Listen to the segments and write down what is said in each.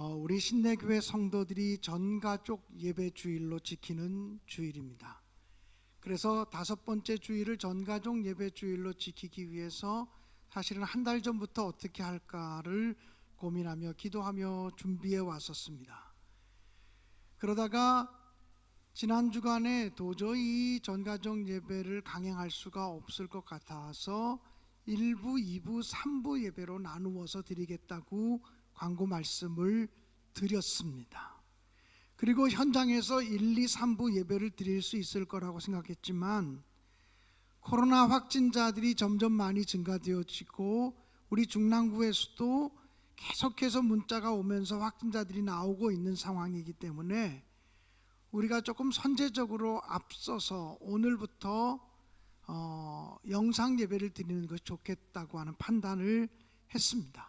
우리 신내교회 성도들이 전가족 예배 주일로 지키는 주일입니다. 그래서 5번째 주일을 전가족 예배 주일로 지키기 위해서 사실은 한 달 전부터 어떻게 할까를 고민하며 기도하며 준비해 왔었습니다. 그러다가 지난 주간에 도저히 전가족 예배를 강행할 수가 없을 것 같아서 1부, 2부, 3부 예배로 나누어서 드리겠다고 광고 말씀을 드렸습니다. 그리고 현장에서 1, 2, 3부 예배를 드릴 수 있을 거라고 생각했지만 코로나 확진자들이 점점 많이 증가되어지고 우리 중랑구에서도 계속해서 문자가 오면서 확진자들이 나오고 있는 상황이기 때문에 우리가 조금 선제적으로 앞서서 오늘부터 영상 예배를 드리는 것이 좋겠다고 하는 판단을 했습니다.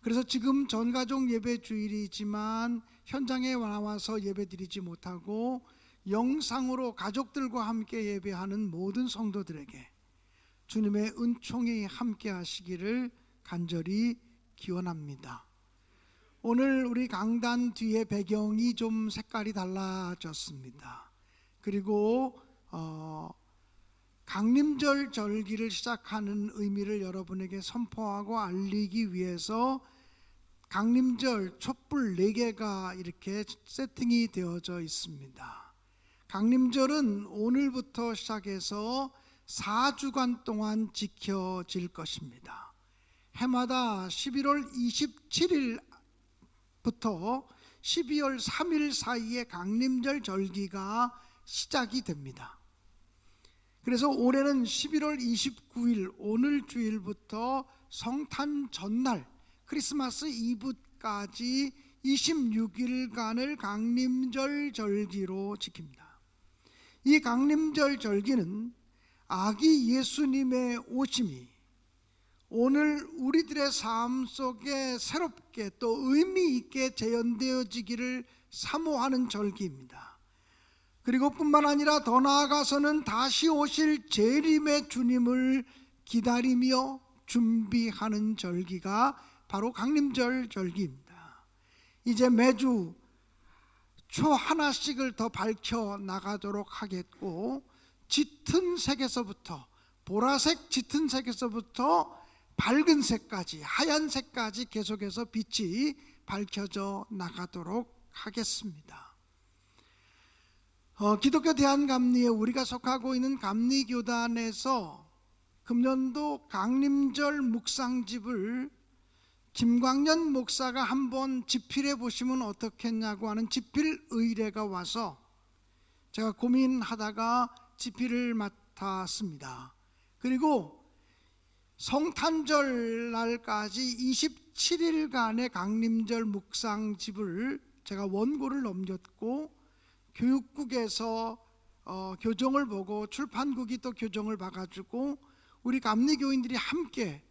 그래서 지금 전가족 예배 주일이지만 현장에 나와서 예배 드리지 못하고 영상으로 가족들과 함께 예배하는 모든 성도들에게 주님의 은총이 함께 하시기를 간절히 기원합니다. 오늘 우리 강단 뒤에 배경이 좀 색깔이 달라졌습니다. 그리고 강림절 절기를 시작하는 의미를 여러분에게 선포하고 알리기 위해서 강림절 촛불 4개가 이렇게 세팅이 되어져 있습니다. 강림절은 오늘부터 시작해서 4주간 동안 지켜질 것입니다. 해마다 11월 27일부터 12월 3일 사이에 강림절 절기가 시작이 됩니다. 그래서 올해는 11월 29일 오늘 주일부터 성탄 전날 크리스마스 이브까지 26일간을 강림절 절기로 지킵니다. 이 강림절 절기는 아기 예수님의 오심이 오늘 우리들의 삶 속에 새롭게 또 의미 있게 재현되어지기를 사모하는 절기입니다. 그리고 뿐만 아니라 더 나아가서는 다시 오실 재림의 주님을 기다리며 준비하는 절기가 바로 강림절 절기입니다. 이제 매주 초 하나씩을 더 밝혀 나가도록 하겠고 짙은 색에서부터 보라색 짙은 색에서부터 밝은 색까지 하얀색까지 계속해서 빛이 밝혀져 나가도록 하겠습니다. 기독교 대한감리에 우리가 속하고 있는 감리교단에서 금년도 강림절 묵상집을 김광년 목사가 한번 집필해 보시면 어떻겠냐고 하는 집필 의뢰가 와서 제가 고민하다가 집필을 맡았습니다. 그리고 성탄절 날까지 27일간의 강림절 묵상집을 제가 원고를 넘겼고 교육국에서 교정을 보고 출판국이 또 교정을 봐가지고 우리 감리교인들이 함께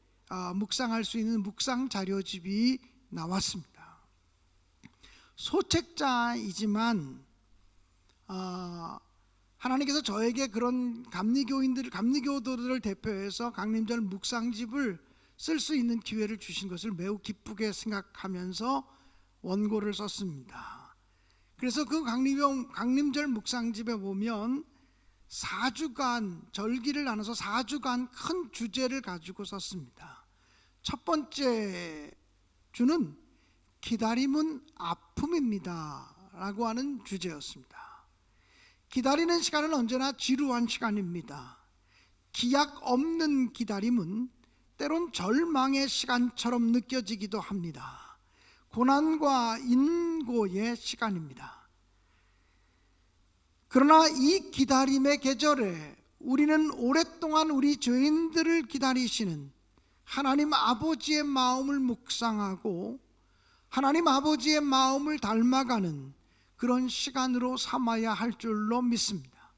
묵상할 수 있는 묵상 자료집이 나왔습니다. 소책자이지만 하나님께서 저에게 그런 감리교도들을 대표해서 강림절 묵상집을 쓸 수 있는 기회를 주신 것을 매우 기쁘게 생각하면서 원고를 썼습니다. 그래서 그 강림절 묵상집에 보면 4주간 절기를 나눠서 4주간 큰 주제를 가지고 썼습니다. 첫 번째 주는 기다림은 아픔입니다 라고 하는 주제였습니다. 기다리는 시간은 언제나 지루한 시간입니다. 기약 없는 기다림은 때론 절망의 시간처럼 느껴지기도 합니다. 고난과 인고의 시간입니다. 그러나 이 기다림의 계절에 우리는 오랫동안 우리 죄인들을 기다리시는 하나님 아버지의 마음을 묵상하고 하나님 아버지의 마음을 닮아가는 그런 시간으로 삼아야 할 줄로 믿습니다.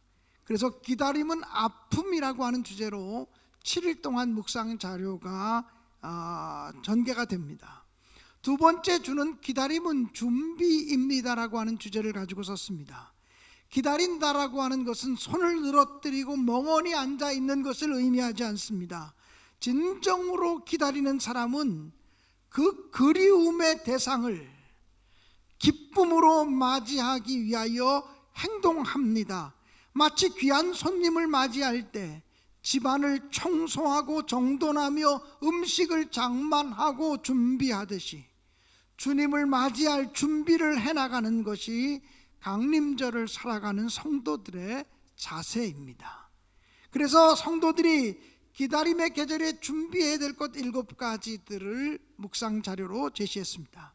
그래서 기다림은 아픔이라고 하는 주제로 7일 동안 묵상 자료가 전개가 됩니다. 두 번째 주는 기다림은 준비입니다라고 하는 주제를 가지고 썼습니다. 기다린다라고 하는 것은 손을 늘어뜨리고 멍하니 앉아 있는 것을 의미하지 않습니다. 진정으로 기다리는 사람은 그 그리움의 대상을 기쁨으로 맞이하기 위하여 행동합니다. 마치 귀한 손님을 맞이할 때 집안을 청소하고 정돈하며 음식을 장만하고 준비하듯이 주님을 맞이할 준비를 해나가는 것이 강림절을 살아가는 성도들의 자세입니다. 그래서 성도들이 기다림의 계절에 준비해야 될 것 7가지들을 묵상 자료로 제시했습니다.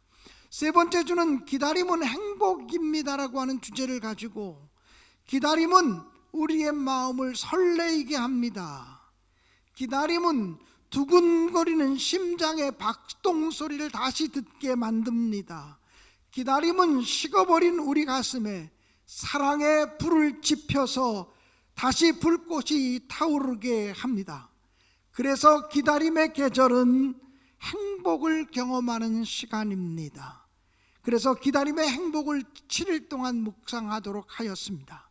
세 번째 주는 기다림은 행복입니다라고 하는 주제를 가지고 기다림은 우리의 마음을 설레이게 합니다. 기다림은 두근거리는 심장의 박동소리를 다시 듣게 만듭니다. 기다림은 식어버린 우리 가슴에 사랑의 불을 지펴서 다시 불꽃이 타오르게 합니다. 그래서 기다림의 계절은 행복을 경험하는 시간입니다. 그래서 기다림의 행복을 7일 동안 묵상하도록 하였습니다.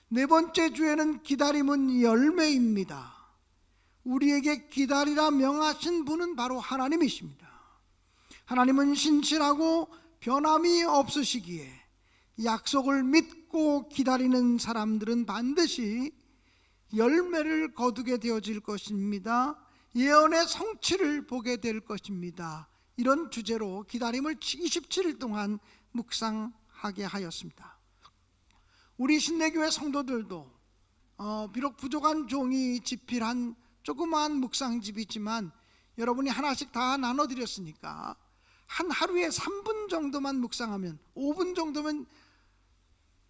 네 번째 주에는 기다림은 열매입니다. 우리에게 기다리라 명하신 분은 바로 하나님이십니다. 하나님은 신실하고 변함이 없으시기에 약속을 믿고 기다리는 사람들은 반드시 열매를 거두게 되어질 것입니다. 예언의 성취를 보게 될 것입니다. 이런 주제로 기다림을 27일 동안 묵상하게 하였습니다. 우리 신내교회 성도들도 비록 부족한 종이 집필한 조그마한 묵상집이지만 여러분이 하나씩 다 나눠드렸으니까 한 하루에 3분 정도만 묵상하면 5분 정도면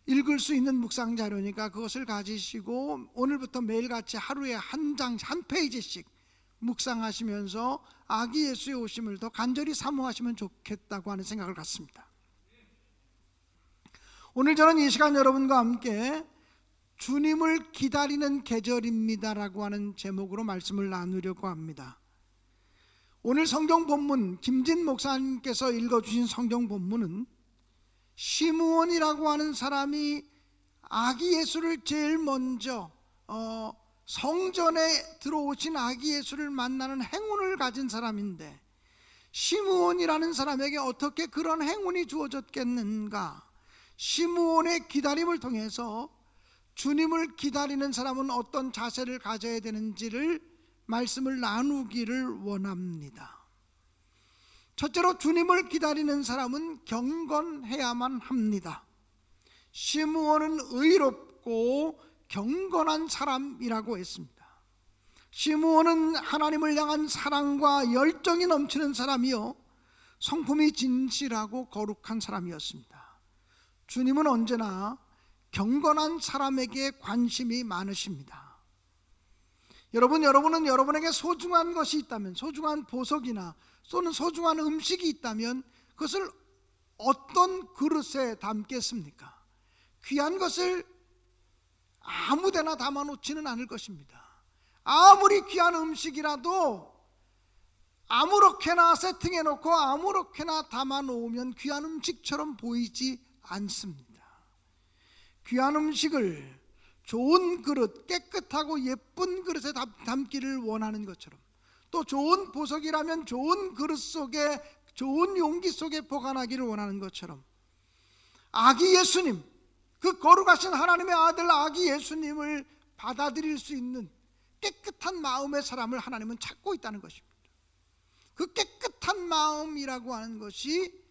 읽을 수 있는 묵상 자료니까 그것을 가지시고 오늘부터 매일같이 하루에 한 장, 한 페이지씩 묵상하시면서 아기 예수의 오심을 더 간절히 사모하시면 좋겠다고 하는 생각을 갖습니다. 오늘 저는 이 시간 여러분과 함께 주님을 기다리는 계절입니다라고 하는 제목으로 말씀을 나누려고 합니다. 오늘 성경 본문, 김진 목사님께서 읽어주신 성경 본문은 시므온이라고 하는 사람이 아기 예수를 제일 먼저 성전에 들어오신 아기 예수를 만나는 행운을 가진 사람인데, 시므온이라는 사람에게 어떻게 그런 행운이 주어졌겠는가? 시므온의 기다림을 통해서 주님을 기다리는 사람은 어떤 자세를 가져야 되는지를 말씀을 나누기를 원합니다. 첫째로 주님을 기다리는 사람은 경건해야만 합니다. 시므온은 의롭고 경건한 사람이라고 했습니다. 시므온은 하나님을 향한 사랑과 열정이 넘치는 사람이요, 성품이 진실하고 거룩한 사람이었습니다. 주님은 언제나 경건한 사람에게 관심이 많으십니다. 여러분은 여러분에게 소중한 것이 있다면, 소중한 보석이나 또는 소중한 음식이 있다면 그것을 어떤 그릇에 담겠습니까? 귀한 것을 아무데나 담아놓지는 않을 것입니다. 아무리 귀한 음식이라도 아무렇게나 세팅해놓고 아무렇게나 담아놓으면 귀한 음식처럼 보이지 않습니다. 귀한 음식을 좋은 그릇, 깨끗하고 예쁜 그릇에 담기를 원하는 것처럼, 또 좋은 보석이라면 좋은 그릇 속에, 좋은 용기 속에 보관하기를 원하는 것처럼, 아기 예수님, 그 거룩하신 하나님의 아들 아기 예수님을 받아들일 수 있는 깨끗한 마음의 사람을 하나님은 찾고 있다는 것입니다. 그 깨끗한 마음이라고 하는 것이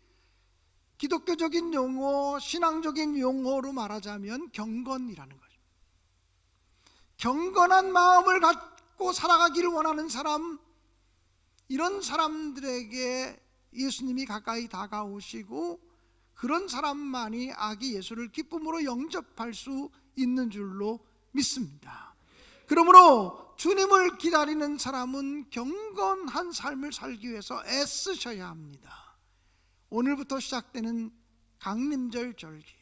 기독교적인 용어, 신앙적인 용어로 말하자면 경건이라는 것입니다. 경건한 마음을 갖고 살아가기를 원하는 사람, 이런 사람들에게 예수님이 가까이 다가오시고 그런 사람만이 아기 예수를 기쁨으로 영접할 수 있는 줄로 믿습니다. 그러므로 주님을 기다리는 사람은 경건한 삶을 살기 위해서 애쓰셔야 합니다. 오늘부터 시작되는 강림절 절기,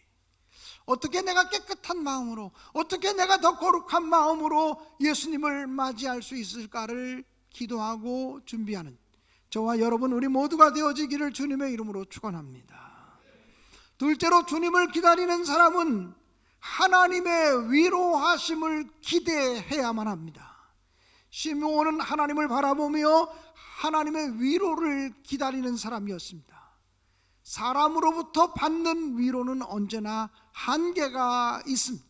어떻게 내가 깨끗한 마음으로, 어떻게 내가 더 거룩한 마음으로 예수님을 맞이할 수 있을까를 기도하고 준비하는 저와 여러분 우리 모두가 되어지기를 주님의 이름으로 축원합니다. 둘째로, 주님을 기다리는 사람은 하나님의 위로하심을 기대해야만 합니다. 시므온은 하나님을 바라보며 하나님의 위로를 기다리는 사람이었습니다. 사람으로부터 받는 위로는 언제나 한계가 있습니다.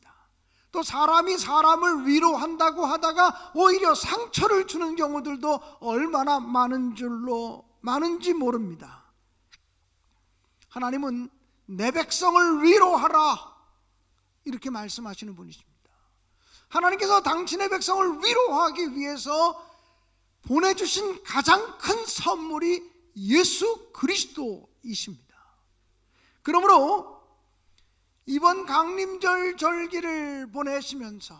또 사람이 사람을 위로한다고 하다가 오히려 상처를 주는 경우들도 얼마나 많은지 모릅니다. 하나님은 내 백성을 위로하라 이렇게 말씀하시는 분이십니다. 하나님께서 당신의 백성을 위로하기 위해서 보내주신 가장 큰 선물이 예수 그리스도이십니다. 그러므로 이번 강림절 절기를 보내시면서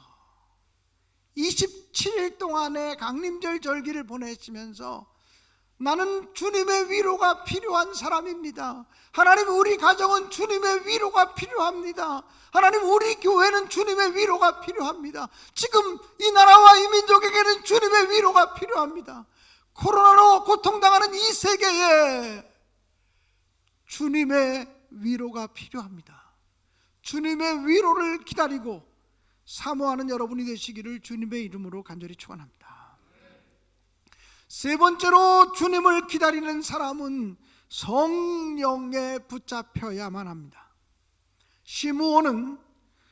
27일 동안의 강림절 절기를 보내시면서 나는 주님의 위로가 필요한 사람입니다. 하나님, 우리 가정은 주님의 위로가 필요합니다. 하나님, 우리 교회는 주님의 위로가 필요합니다. 지금 이 나라와 이 민족에게는 주님의 위로가 필요합니다. 코로나로 고통당하는 이 세계에 주님의 위로가 필요합니다. 주님의 위로를 기다리고 사모하는 여러분이 되시기를 주님의 이름으로 간절히 축원합니다. 세 번째로 주님을 기다리는 사람은 성령에 붙잡혀야만 합니다. 시므온은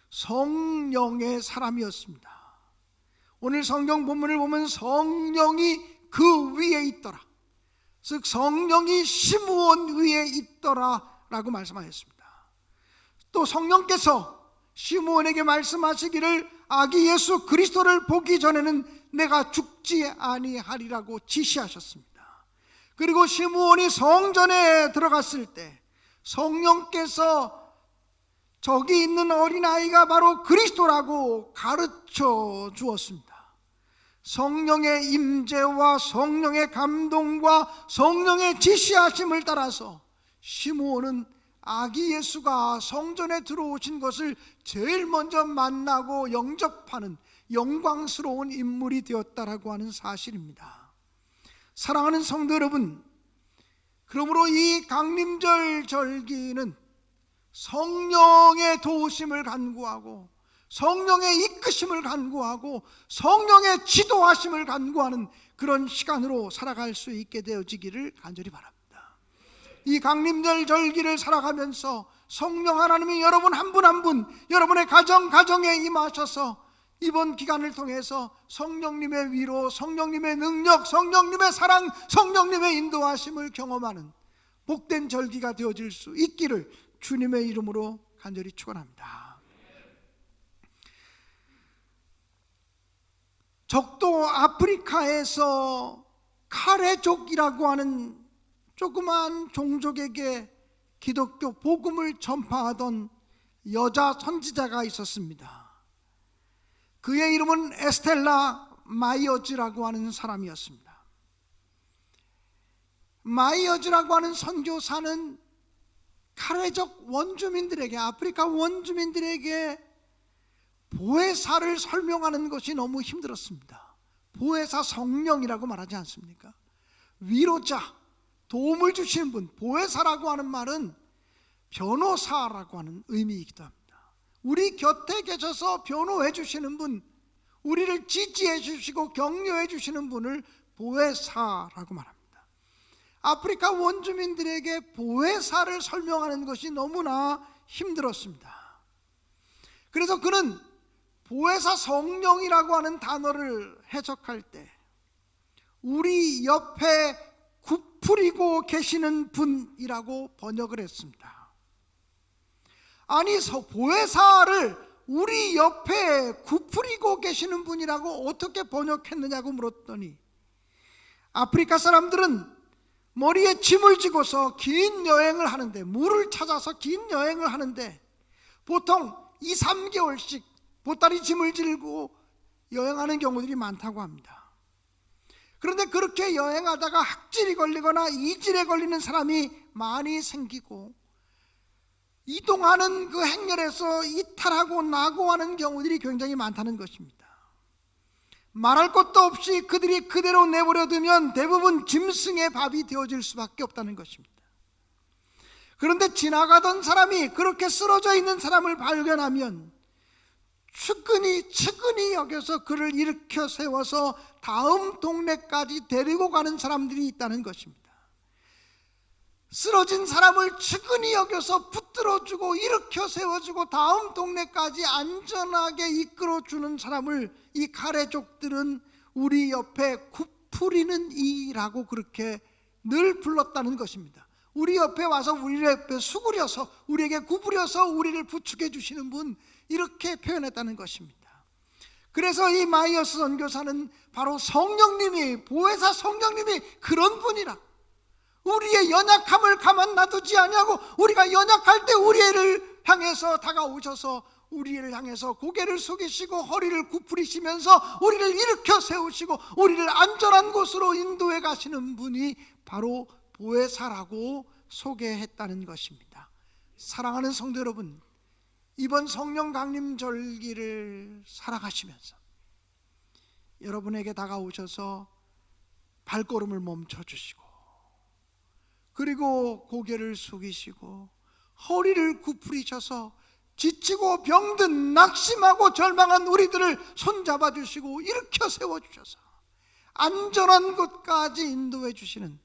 성령의 사람이었습니다. 오늘 성경 본문을 보면 성령이 그 위에 있더라, 즉 성령이 시므온 위에 있더라 라고 말씀하셨습니다. 또 성령께서 시므온에게 말씀하시기를 아기 예수 그리스도를 보기 전에는 내가 죽지 아니하리라고 지시하셨습니다. 그리고 시므온이 성전에 들어갔을 때 성령께서 저기 있는 어린아이가 바로 그리스도라고 가르쳐 주었습니다. 성령의 임재와 성령의 감동과 성령의 지시하심을 따라서 시므온은 아기 예수가 성전에 들어오신 것을 제일 먼저 만나고 영접하는 영광스러운 인물이 되었다라고 하는 사실입니다. 사랑하는 성도 여러분, 그러므로 이 강림절 절기는 성령의 도우심을 간구하고 성령의 이끄심을 간구하고 성령의 지도하심을 간구하는 그런 시간으로 살아갈 수 있게 되어지기를 간절히 바랍니다. 이 강림절 절기를 살아가면서 성령 하나님이 여러분 한 분 한 분 여러분의 가정에 임하셔서 이번 기간을 통해서 성령님의 위로, 성령님의 능력, 성령님의 사랑, 성령님의 인도하심을 경험하는 복된 절기가 되어질 수 있기를 주님의 이름으로 간절히 축원합니다. 적도 아프리카에서 카레족이라고 하는 조그만 종족에게 기독교 복음을 전파하던 여자 선지자가 있었습니다. 그의 이름은 에스텔라 마이어즈라고 하는 사람이었습니다. 마이어즈라고 하는 선교사는 카레족 원주민들에게, 아프리카 원주민들에게 보혜사를 설명하는 것이 너무 힘들었습니다. 보혜사, 성령이라고 말하지 않습니까? 위로자, 도움을 주시는 분, 보혜사라고 하는 말은 변호사라고 하는 의미이기도 합니다. 우리 곁에 계셔서 변호해 주시는 분, 우리를 지지해 주시고 격려해 주시는 분을 보혜사라고 말합니다. 아프리카 원주민들에게 보혜사를 설명하는 것이 너무나 힘들었습니다. 그래서 그는 보혜사 성령이라고 하는 단어를 해석할 때 우리 옆에 굽부리고 계시는 분이라고 번역을 했습니다. 아니, 보혜사를 우리 옆에 굽부리고 계시는 분이라고 어떻게 번역했느냐고 물었더니 아프리카 사람들은 머리에 짐을 지고서 긴 여행을 하는데, 물을 찾아서 긴 여행을 하는데 보통 2, 3개월씩 보따리 짐을 지고 여행하는 경우들이 많다고 합니다. 그런데 그렇게 여행하다가 학질이 걸리거나 이질에 걸리는 사람이 많이 생기고 이동하는 그 행렬에서 이탈하고 낙오하는 경우들이 굉장히 많다는 것입니다. 말할 것도 없이 그들이 그대로 내버려 두면 대부분 짐승의 밥이 되어질 수밖에 없다는 것입니다. 그런데 지나가던 사람이 그렇게 쓰러져 있는 사람을 발견하면 측은히 여겨서 그를 일으켜 세워서 다음 동네까지 데리고 가는 사람들이 있다는 것입니다. 쓰러진 사람을 측은히 여겨서 붙들어주고 일으켜 세워주고 다음 동네까지 안전하게 이끌어주는 사람을 이 가래족들은 우리 옆에 구부리는 이라고 그렇게 늘 불렀다는 것입니다. 우리 옆에 와서 우리 옆에 수그려서 우리에게 구부려서 우리를 부축해 주시는 분, 이렇게 표현했다는 것입니다. 그래서 이 마이어스 선교사는 바로 성령님이, 보혜사 성령님이 그런 분이라, 우리의 연약함을 가만 놔두지 아니하고 우리가 연약할 때 우리를 향해서 다가오셔서 우리를 향해서 고개를 숙이시고 허리를 굽히시면서 우리를 일으켜 세우시고 우리를 안전한 곳으로 인도해 가시는 분이 바로 보혜사라고 소개했다는 것입니다. 사랑하는 성도 여러분, 이번 성령 강림 절기를 살아가시면서 여러분에게 다가오셔서 발걸음을 멈춰주시고 그리고 고개를 숙이시고 허리를 굽히셔서 지치고 병든 낙심하고 절망한 우리들을 손잡아 주시고 일으켜 세워주셔서 안전한 곳까지 인도해 주시는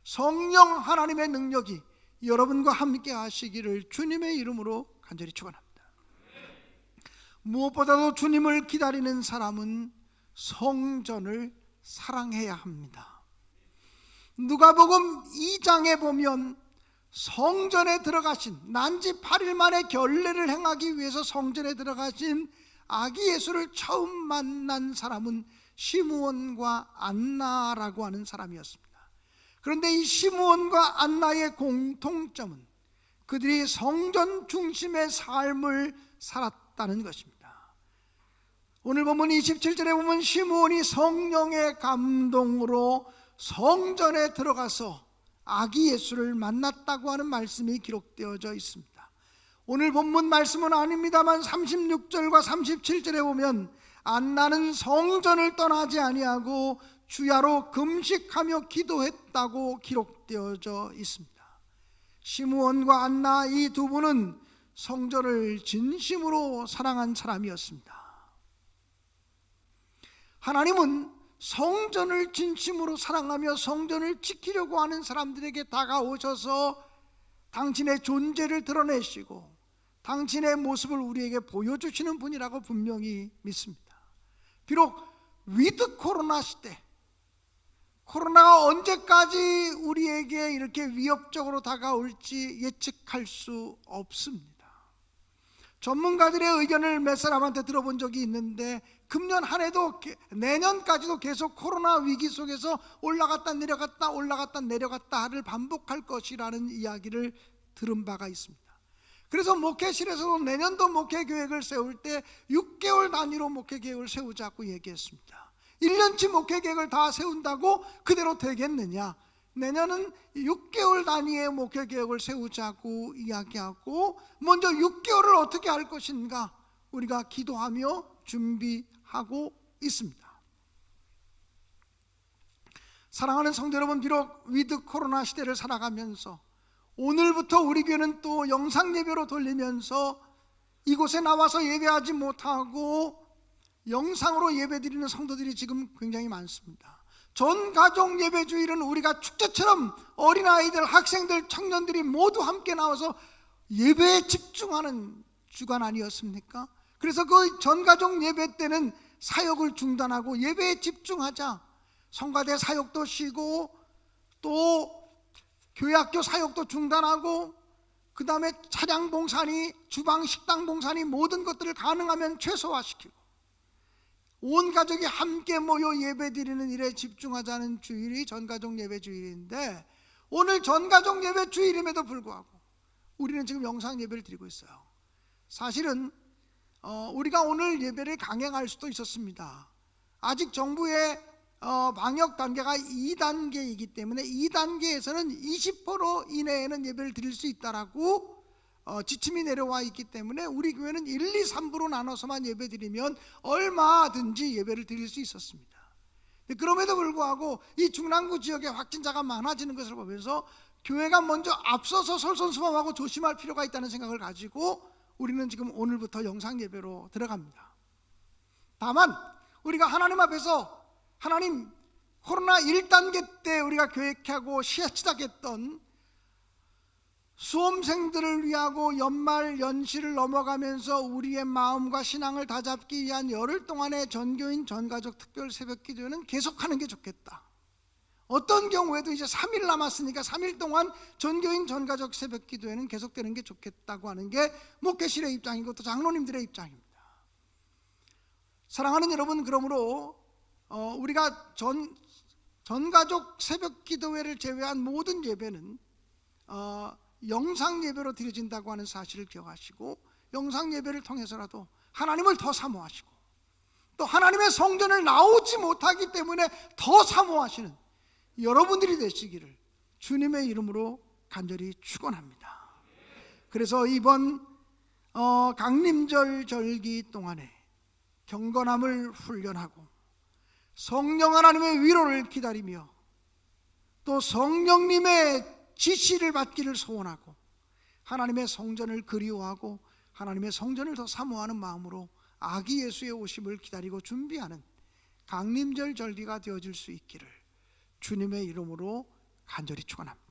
성령 하나님의 능력이 여러분과 함께 하시기를 주님의 이름으로 간절히 축원합니다. 무엇보다도 주님을 기다리는 사람은 성전을 사랑해야 합니다. 누가복음 2장에 보면 성전에 들어가신, 난지 8일 만에 결례를 행하기 위해서 성전에 들어가신 아기 예수를 처음 만난 사람은 시므온과 안나라고 하는 사람이었습니다. 그런데 이 시므온과 안나의 공통점은 그들이 성전 중심의 삶을 살았다는 것입니다. 오늘 본문 27절에 보면 시므온이 성령의 감동으로 성전에 들어가서 아기 예수를 만났다고 하는 말씀이 기록되어져 있습니다. 오늘 본문 말씀은 아닙니다만 36절과 37절에 보면 안나는 성전을 떠나지 아니하고 주야로 금식하며 기도했다고 기록되어져 있습니다. 시므온과 안나, 이 두 분은 성전을 진심으로 사랑한 사람이었습니다. 하나님은 성전을 진심으로 사랑하며 성전을 지키려고 하는 사람들에게 다가오셔서 당신의 존재를 드러내시고 당신의 모습을 우리에게 보여주시는 분이라고 분명히 믿습니다. 비록 위드 코로나 시대, 코로나가 언제까지 우리에게 이렇게 위협적으로 다가올지 예측할 수 없습니다. 전문가들의 의견을 몇 사람한테 들어본 적이 있는데 금년 한 해도 내년까지도 계속 코로나 위기 속에서 올라갔다 내려갔다 올라갔다 내려갔다를 반복할 것이라는 이야기를 들은 바가 있습니다. 그래서 목회실에서도 내년도 목회 계획을 세울 때 6개월 단위로 목회 계획을 세우자고 얘기했습니다. 1년치 목회 계획을 다 세운다고 그대로 되겠느냐? 내년은 6개월 단위의 목회 계획을 세우자고 이야기하고 먼저 6개월을 어떻게 할 것인가 우리가 기도하며 준비하고 있습니다. 사랑하는 성도 여러분, 비록 위드 코로나 시대를 살아가면서 오늘부터 우리 교회는 또 영상 예배로 돌리면서 이곳에 나와서 예배하지 못하고 영상으로 예배드리는 성도들이 지금 굉장히 많습니다. 전 가족 예배 주일은 우리가 축제처럼 어린아이들, 학생들, 청년들이 모두 함께 나와서 예배에 집중하는 주간 아니었습니까? 그래서 그 전 가족 예배 때는 사역을 중단하고 예배에 집중하자, 성가대 사역도 쉬고 또 교회 학교 사역도 중단하고 그 다음에 차량 봉사니 주방 식당 봉사니 모든 것들을 가능하면 최소화시키고 온 가족이 함께 모여 예배드리는 일에 집중하자는 주일이 전가족 예배 주일인데 오늘 전가족 예배 주일임에도 불구하고 우리는 지금 영상 예배를 드리고 있어요. 사실은 우리가 오늘 예배를 강행할 수도 있었습니다. 아직 정부의 방역 단계가 2단계이기 때문에 2단계에서는 20% 이내에는 예배를 드릴 수 있다라고 지침이 내려와 있기 때문에 우리 교회는 1, 2, 3부로 나눠서만 예배 드리면 얼마든지 예배를 드릴 수 있었습니다. 그럼에도 불구하고 이 중랑구 지역에 확진자가 많아지는 것을 보면서 교회가 먼저 앞서서 솔선수범하고 조심할 필요가 있다는 생각을 가지고 우리는 지금 오늘부터 영상 예배로 들어갑니다. 다만 우리가 하나님 앞에서 하나님, 코로나 1단계 때 우리가 계획하고 시작했던 수험생들을 위하고 연말 연시를 넘어가면서 우리의 마음과 신앙을 다잡기 위한 열흘 동안의 전교인 전가족 특별 새벽 기도회는 계속하는 게 좋겠다. 어떤 경우에도 이제 3일 남았으니까 3일 동안 전교인 전가족 새벽 기도회는 계속되는 게 좋겠다고 하는 게 목회실의 입장이고 또 장로님들의 입장입니다. 사랑하는 여러분, 그러므로 우리가 전가족 새벽 기도회를 제외한 모든 예배는 영상 예배로 드려진다고 하는 사실을 기억하시고, 영상 예배를 통해서라도 하나님을 더 사모하시고 또 하나님의 성전을 나오지 못하기 때문에 더 사모하시는 여러분들이 되시기를 주님의 이름으로 간절히 축원합니다. 그래서 이번 강림절 절기 동안에 경건함을 훈련하고 성령 하나님의 위로를 기다리며 또 성령님의 지시를 받기를 소원하고 하나님의 성전을 그리워하고 하나님의 성전을 더 사모하는 마음으로 아기 예수의 오심을 기다리고 준비하는 강림절 절기가 되어질 수 있기를 주님의 이름으로 간절히 축원합니다.